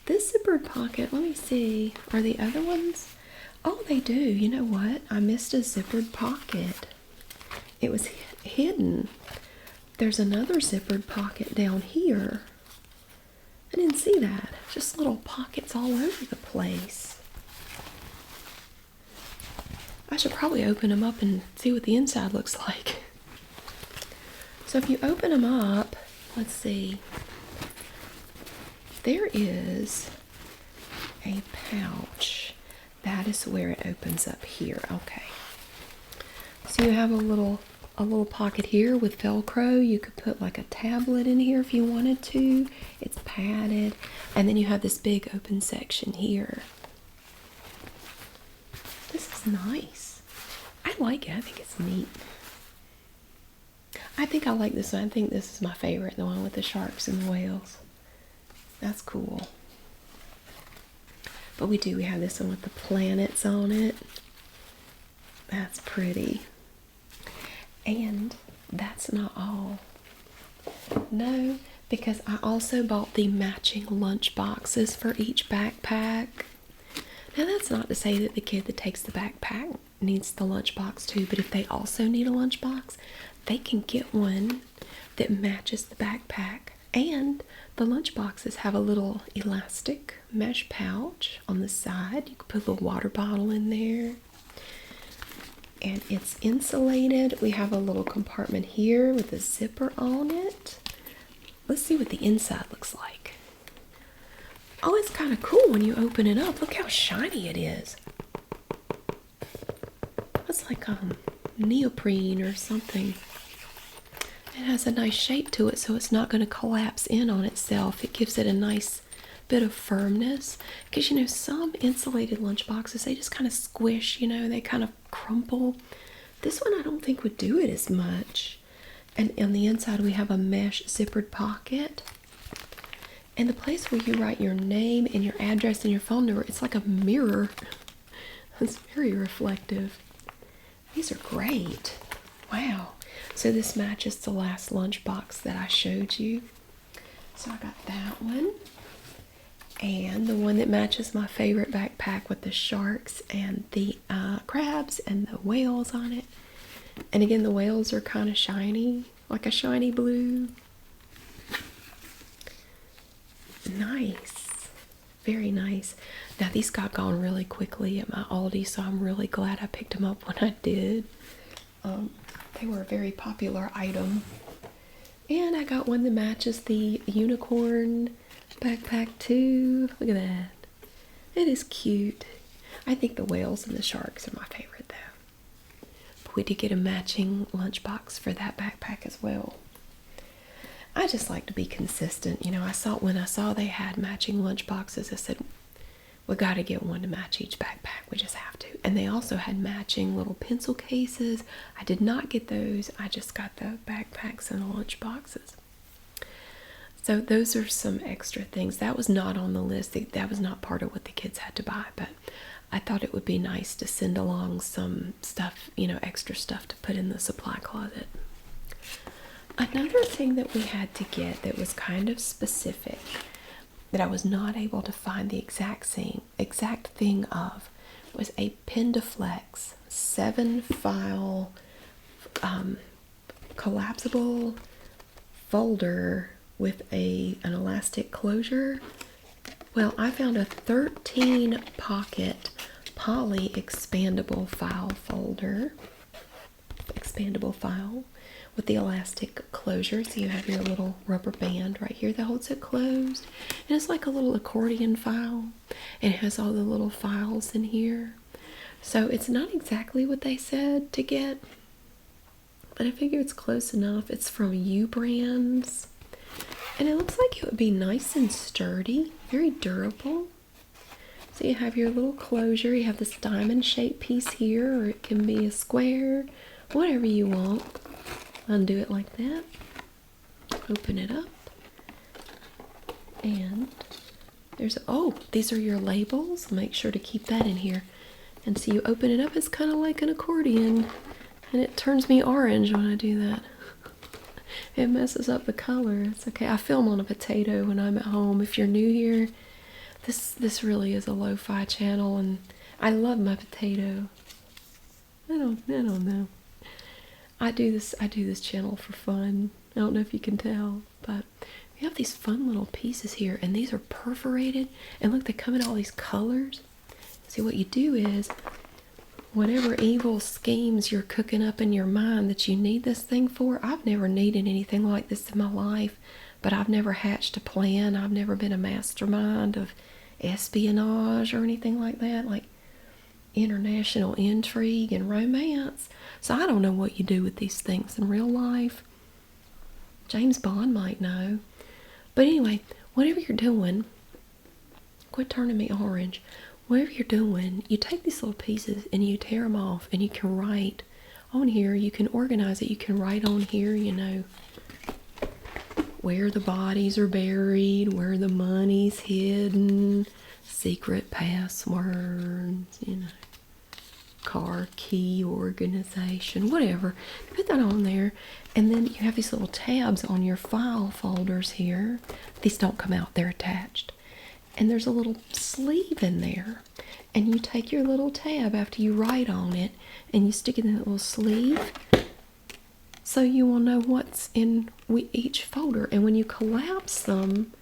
S1: this zippered pocket, let me see. Are the other ones? Oh, they do. You know what? I missed a zippered pocket. It was hidden. There's another zippered pocket down here. I didn't see that. Just little pockets all over the place. I should probably open them up and see what the inside looks like. So if you open them up, let's see. There is a pouch. That is where it opens up here. Okay. So you have a little a little pocket here with Velcro. You could put like a tablet in here if you wanted to. It's padded. And then you have this big open section here. This is nice. I like it. I think it's neat. I think I like this one. I think this is my favorite, the one with the sharks and the whales. That's cool. But we have this one with the planets on it. That's pretty. And that's not all. No, because I also bought the matching lunch boxes for each backpack. Now that's not to say that the kid that takes the backpack needs the lunch box too, but if they also need a lunch box, they can get one that matches the backpack. And the lunch boxes have a little elastic mesh pouch on the side. You can put a little water bottle in there. And it's insulated. We have a little compartment here with a zipper on it. Let's see what the inside looks like. Oh, it's kind of cool when you open it up. Look how shiny it is. It's like neoprene or something. It has a nice shape to it, so it's not going to collapse in on itself. It gives it a nice bit of firmness. Because, you know, some insulated lunch boxes, they just kind of squish, you know, they kind of crumple. This one I don't think would do it as much. And on the inside we have a mesh zippered pocket. And the place where you write your name and your address and your phone number, it's like a mirror. It's very reflective. These are great. Wow. So this matches the last lunch box that I showed you. So I got that one. And the one that matches my favorite backpack with the sharks and the crabs and the whales on it. And again, the whales are kind of shiny, like a shiny blue. Nice. Very nice. Now these got gone really quickly at my Aldi, so I'm really glad I picked them up when I did. They were a very popular item. And I got one that matches the unicorn backpack too. Look at that. It is cute. I think the whales and the sharks are my favorite though. But we did get a matching lunchbox for that backpack as well. I just like to be consistent. You know, when I saw they had matching lunch boxes, I said, we got to get one to match each backpack. We just have to. And they also had matching little pencil cases. I did not get those. I just got the backpacks and the lunch boxes. So those are some extra things. That was not on the list. That was not part of what the kids had to buy. But I thought it would be nice to send along some stuff, you know, extra stuff to put in the supply closet. Another thing that we had to get that was kind of specific, that I was not able to find the exact thing of, was a Pendaflex 7-file collapsible folder with an elastic closure. Well, I found a 13 pocket poly expandable file folder. Expandable file with the elastic closure. So you have your little rubber band right here that holds it closed. And it's like a little accordion file. And it has all the little files in here. So it's not exactly what they said to get, but I figure it's close enough. It's from U Brands. And it looks like it would be nice and sturdy, very durable. So you have your little closure. You have this diamond shaped piece here, or it can be a square, whatever you want. Undo it like that. Open it up. And there's, oh, these are your labels. Make sure to keep that in here. And so you open it up, it's kind of like an accordion. And it turns me orange when I do that. It messes up the color. It's okay. I film on a potato when I'm at home. If you're new here, this really is a lo-fi channel, and I love my potato. I don't know. I do this channel for fun. I don't know if you can tell, but we have these fun little pieces here, and these are perforated, and look, they come in all these colors. See, what you do is, whatever evil schemes you're cooking up in your mind that you need this thing for, I've never needed anything like this in my life, but I've never hatched a plan. I've never been a mastermind of espionage or anything like that. Like, international intrigue and romance. So I don't know what you do with these things in real life. James Bond might know. But anyway, whatever you're doing, quit turning me orange. Whatever you're doing, you take these little pieces and you tear them off, and you can write on here. You can organize it. You can write on here, where the bodies are buried, where the money's hidden, secret passwords, car key organization, whatever. Put that on there, and then you have these little tabs on your file folders here. These don't come out, they're attached. And there's a little sleeve in there, and you take your little tab after you write on it and you stick it in that little sleeve, so you will know what's in each folder. And when you collapse them,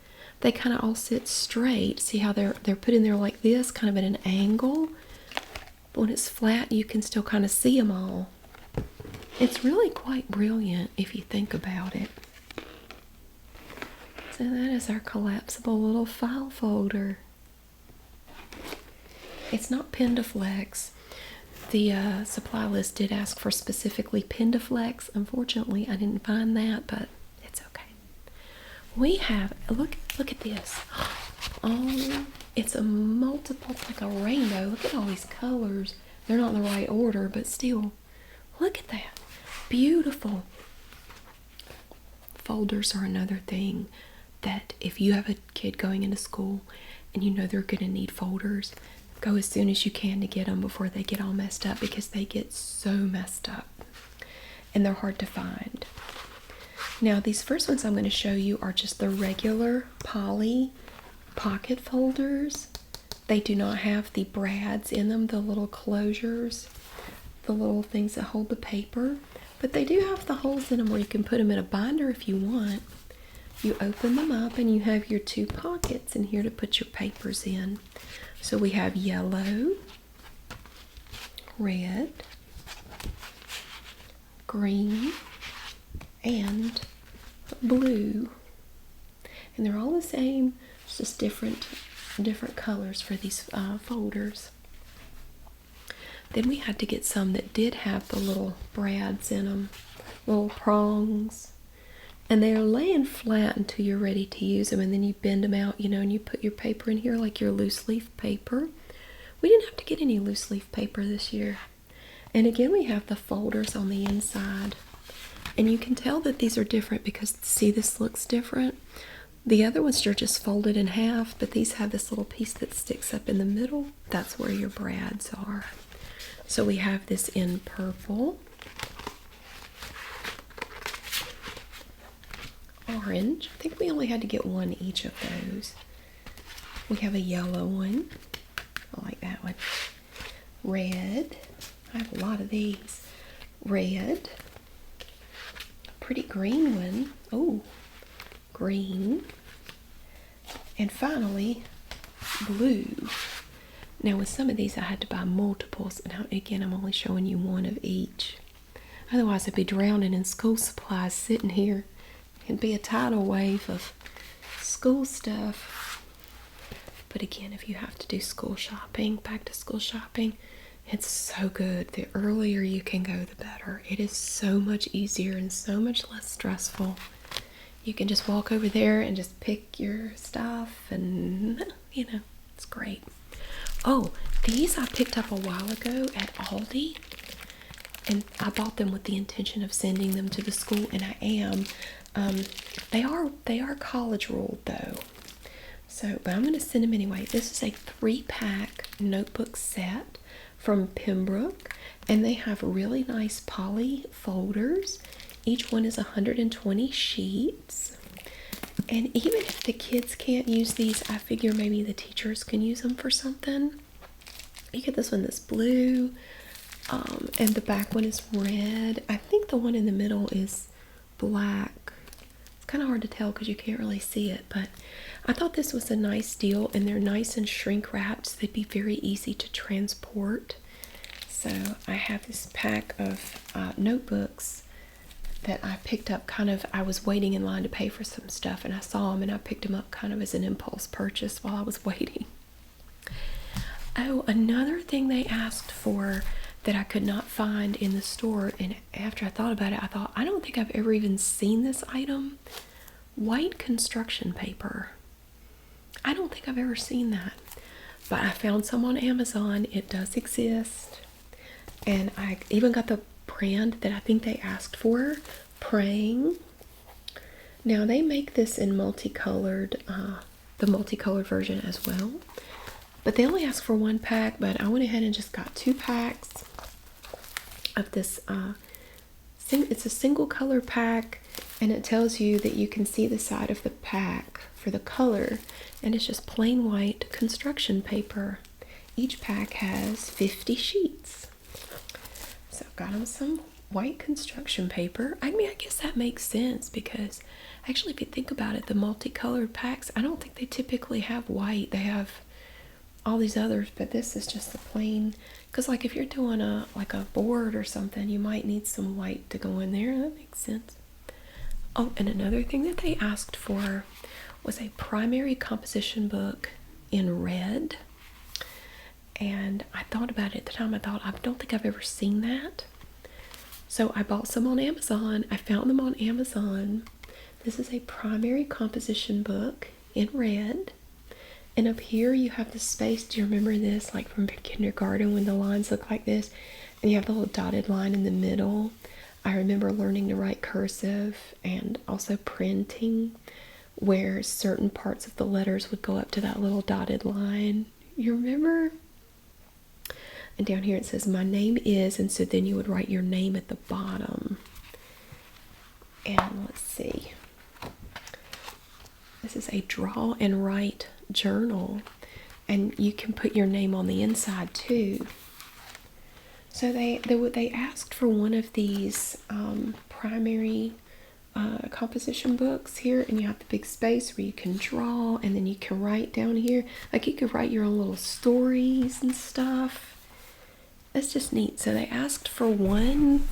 S1: they kind of all sit straight. See how they're put in there like this, kind of at an angle? But when it's flat, you can still kind of see them all. It's really quite brilliant if you think about it. So that is our collapsible little file folder. It's not Pendaflex. The supply list did ask for specifically Pendaflex. Unfortunately, I didn't find that, but it's okay. We have, look at this. Oh, it's a multiple, like a rainbow. Look at all these colors. They're not in the right order, but still, look at that. Beautiful. Folders are another thing that if you have a kid going into school and you know they're going to need folders, go as soon as you can to get them before they get all messed up, because they get so messed up and they're hard to find. Now, these first ones I'm going to show you are just the regular poly pocket folders. They do not have the brads in them, the little closures, the little things that hold the paper, but they do have the holes in them where you can put them in a binder if you want. You open them up and you have your two pockets in here to put your papers in. So we have yellow, red, green, and blue. And they're all the same, it's just different colors for these folders. Then we had to get some that did have the little brads in them, little prongs. And they're laying flat until you're ready to use them, and then you bend them out, and you put your paper in here like your loose leaf paper. We didn't have to get any loose leaf paper this year. And again, we have the folders on the inside. And you can tell that these are different because, see, this looks different. The other ones are just folded in half, but these have this little piece that sticks up in the middle. That's where your brads are. So we have this in purple, orange. I think we only had to get one each of those. We have a yellow one. I like that one. Red. I have a lot of these. Red. Pretty green one. Oh, green. And finally, blue. Now with some of these I had to buy multiples, and again I'm only showing you one of each. Otherwise I'd be drowning in school supplies sitting here. It'd be a tidal wave of school stuff. But again, if you have to do school shopping, back to school shopping, it's so good. The earlier you can go, the better. It is so much easier and so much less stressful. You can just walk over there and just pick your stuff, and it's great. Oh, these I picked up a while ago at Aldi, and I bought them with the intention of sending them to the school, and I am. They are college ruled though, but I'm going to send them anyway. This is a 3-pack notebook set from Pembroke, and they have really nice poly folders. Each one is 120 sheets, and even if the kids can't use these, I figure maybe the teachers can use them for something. You get this one that's blue, and the back one is red. I think the one in the middle is black. It's kind of hard to tell because you can't really see it, but I thought this was a nice deal, and they're nice and shrink wrapped, so they'd be very easy to transport. So I have this pack of notebooks that I picked up I was waiting in line to pay for some stuff, and I saw them and I picked them up kind of as an impulse purchase while I was waiting. Oh, another thing they asked for that I could not find in the store, and after I thought about it, I thought, I don't think I've ever even seen this item. White construction paper. I don't think I've ever seen that. But I found some on Amazon. It does exist. And I even got the brand that I think they asked for, Praying. Now they make this in multicolored, the multicolored version as well. But they only asked for 1 pack, but I went ahead and just got 2 packs of this. It's a single color pack, and it tells you that you can see the side of the pack for the color, and it's just plain white construction paper. Each pack has 50 sheets. So I got them some white construction paper. I mean, I guess that makes sense because actually if you think about it, the multicolored packs, I don't think they typically have white. They have all these others, but this is just the plain, because like if you're doing a board or something, you might need some white to go in there. That makes sense. Oh, and another thing that they asked for was a primary composition book in red. And I thought about it at the time. I thought, I don't think I've ever seen that. So I bought some on Amazon. I found them on Amazon. This is a primary composition book in red. And up here you have the space. Do you remember this? Like from kindergarten when the lines look like this? And you have the little dotted line in the middle. I remember learning to write cursive and also printing where certain parts of the letters would go up to that little dotted line. You remember? And down here it says, my name is, and so then you would write your name at the bottom. And let's see. This is a draw and write journal, and you can put your name on the inside too. So they asked for one of these primary composition books here, and you have the big space where you can draw, and then you can write down here. Like you could write your own little stories and stuff. That's just neat. So they asked for 1.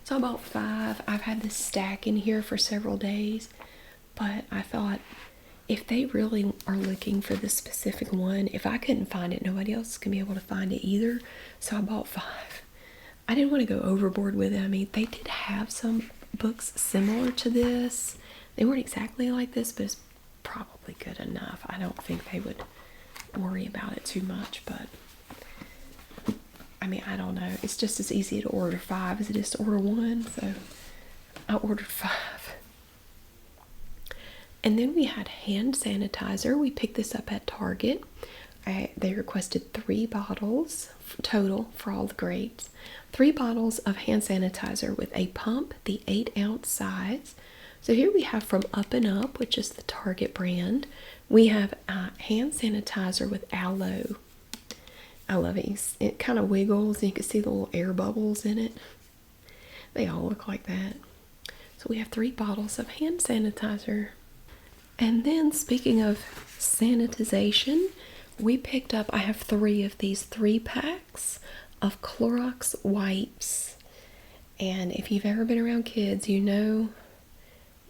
S1: So I bought 5. I've had this stack in here for several days, but I thought if they really are looking for this specific one, if I couldn't find it, nobody else is going to be able to find it either. So I bought 5. I didn't want to go overboard with it. I mean, they did have some books similar to this. They weren't exactly like this, but it's probably good enough. I don't think they would worry about it too much, but I mean, I don't know. It's just as easy to order 5 as it is to order 1, so I ordered 5. And then we had hand sanitizer. We picked this up at Target. They requested 3 bottles total for all the grades. 3 bottles of hand sanitizer with a pump, the 8-ounce size. So here we have from Up and Up, which is the Target brand. We have hand sanitizer with aloe. I love it. It kind of wiggles, and you can see the little air bubbles in it. They all look like that. So we have 3 bottles of hand sanitizer. And then speaking of sanitization, we picked up, I have 3 of these 3-packs of Clorox wipes. And if you've ever been around kids, you know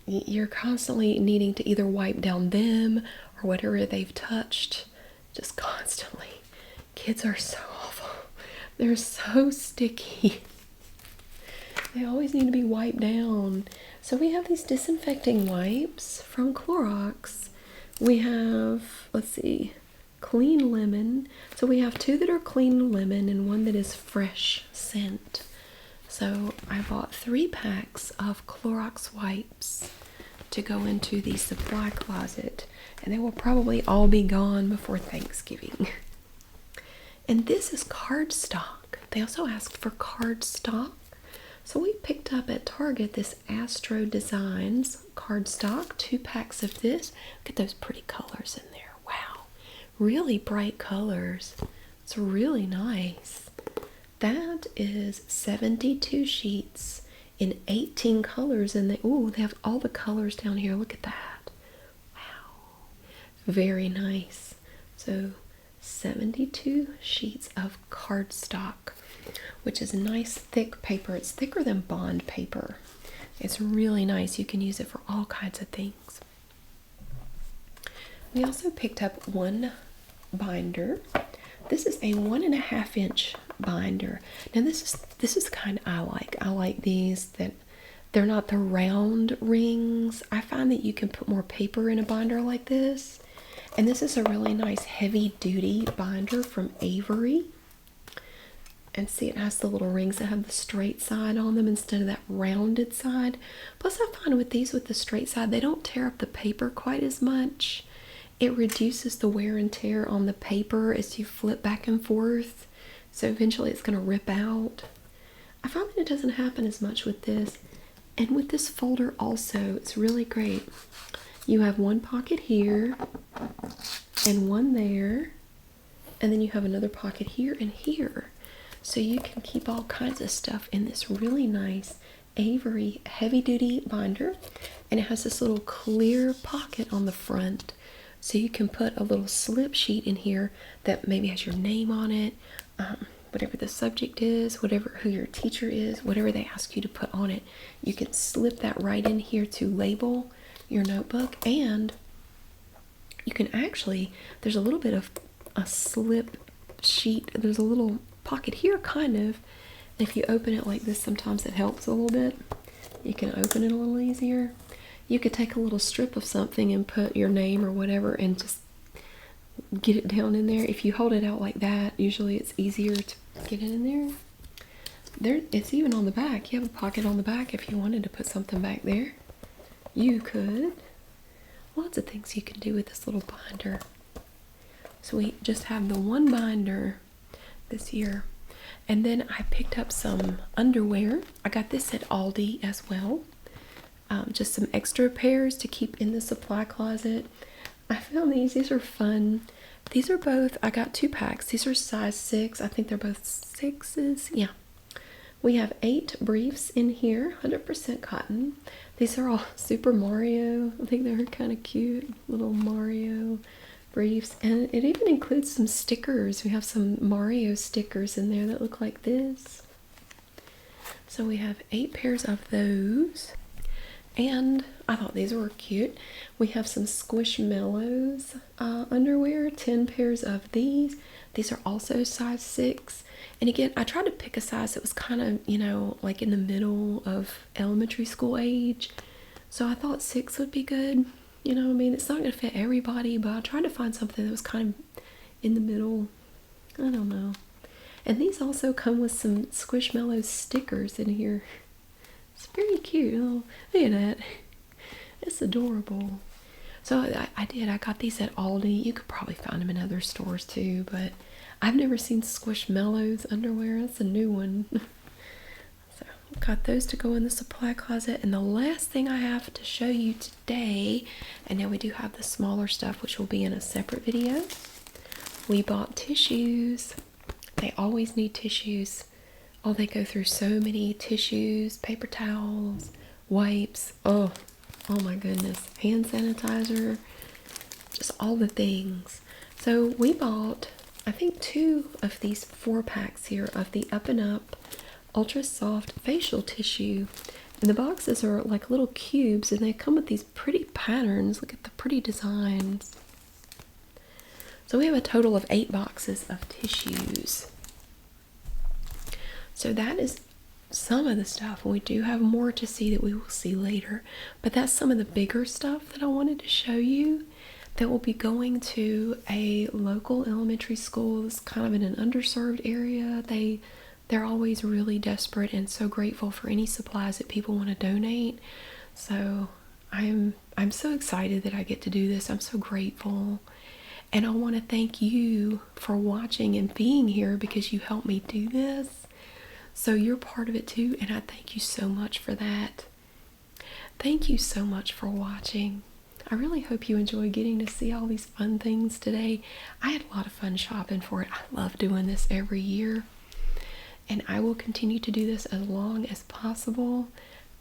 S1: you're constantly needing to either wipe down them or whatever they've touched, just constantly. Kids are so awful. They're so sticky. They always need to be wiped down. So we have these disinfecting wipes from Clorox. We have, let's see, clean lemon. So we have 2 that are clean lemon and 1 that is fresh scent. So I bought 3 packs of Clorox wipes to go into the supply closet, and they will probably all be gone before Thanksgiving. And this is cardstock. They also asked for cardstock. So we picked up at Target this Astro Designs cardstock, 2 packs of this. Look at those pretty colors in there. Wow. Really bright colors. It's really nice. That is 72 sheets in 18 colors. And they have all the colors down here. Look at that. Wow. Very nice. So 72 sheets of cardstock, which is a nice thick paper. It's thicker than bond paper. It's really nice. You can use it for all kinds of things. We also picked up 1 binder This is a 1.5 inch binder. Now this is the kind I like. I like these that they're not the round rings. I find that you can put more paper in a binder like this. And this is a really nice heavy duty binder from Avery. And see, it has the little rings that have the straight side on them instead of that rounded side. Plus I find with these with the straight side, they don't tear up the paper quite as much. It reduces the wear and tear on the paper as you flip back and forth. So eventually it's going to rip out. I find that it doesn't happen as much with this. And with this folder also, it's really great. You have one pocket here and one there. And then you have another pocket here and here. So you can keep all kinds of stuff in this really nice Avery heavy duty binder. And it has this little clear pocket on the front. So you can put a little slip sheet in here that maybe has your name on it, whatever the subject is, who your teacher is, whatever they ask you to put on it. You can slip that right in here to label your notebook. And you can actually, there's a little bit of a slip sheet. There's a little pocket here, kind of. And if you open it like this, sometimes it helps a little bit. You can open it a little easier. You could take a little strip of something and put your name or whatever and just get it down in there. If you hold it out like that, usually it's easier to get it in there. It's even on the back. You have a pocket on the back if you wanted to put something back there. You could. Lots of things you can do with this little binder. So we just have the one binder this year. And then I picked up some underwear. I got this at Aldi as well. Just some extra pairs to keep in the supply closet. I found these are fun. These are both, I got 2 packs. These are size 6. I think they're both 6s. Yeah. We have 8 briefs in here, 100% cotton. These are all Super Mario. I think they're kind of cute, little Mario briefs. And it even includes some stickers. We have some Mario stickers in there that look like this. So we have 8 pairs of those. And I thought these were cute. We have some Squishmallows underwear, 10 pairs of these. These are also size 6. And again, I tried to pick a size that was kind of, like in the middle of elementary school age. So I thought 6 would be good. I mean, it's not going to fit everybody, but I tried to find something that was kind of in the middle. I don't know. And these also come with some Squishmallows stickers in here. It's very cute. Oh, look at that. It's adorable. So I got these at Aldi. You could probably find them in other stores too, but I've never seen Squishmallows underwear. That's a new one. So got those to go in the supply closet. And the last thing I have to show you today, and now we do have the smaller stuff, which will be in a separate video. We bought tissues. They always need tissues. Oh, they go through so many tissues, paper towels, wipes. Oh my goodness. Hand sanitizer. Just all the things. So we bought, I think, 2 of these 4 packs here of the Up and Up Ultra Soft Facial Tissue. And the boxes are like little cubes and they come with these pretty patterns. Look at the pretty designs. So we have a total of 8 boxes of tissues. So that is some of the stuff. We do have more to see that we will see later. But that's some of the bigger stuff that I wanted to show you that will be going to a local elementary school that's kind of in an underserved area. They're always really desperate and so grateful for any supplies that people want to donate. So I'm so excited that I get to do this. I'm so grateful. And I want to thank you for watching and being here because you helped me do this. So you're part of it too, and I thank you so much for that. Thank you so much for watching. I really hope you enjoy getting to see all these fun things today. I had a lot of fun shopping for it. I love doing this every year. And I will continue to do this as long as possible.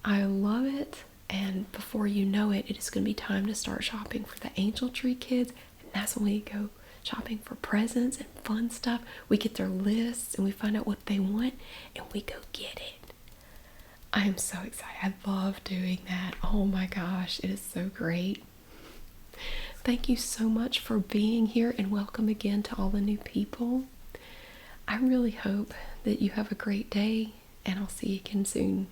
S1: I love it. And before you know it, it is going to be time to start shopping for the Angel Tree kids. And that's when we go shopping for presents and fun stuff. We get their lists and we find out what they want and we go get it. I am so excited. I love doing that. Oh my gosh, it is so great. Thank you so much for being here and welcome again to all the new people. I really hope that you have a great day, and I'll see you again soon.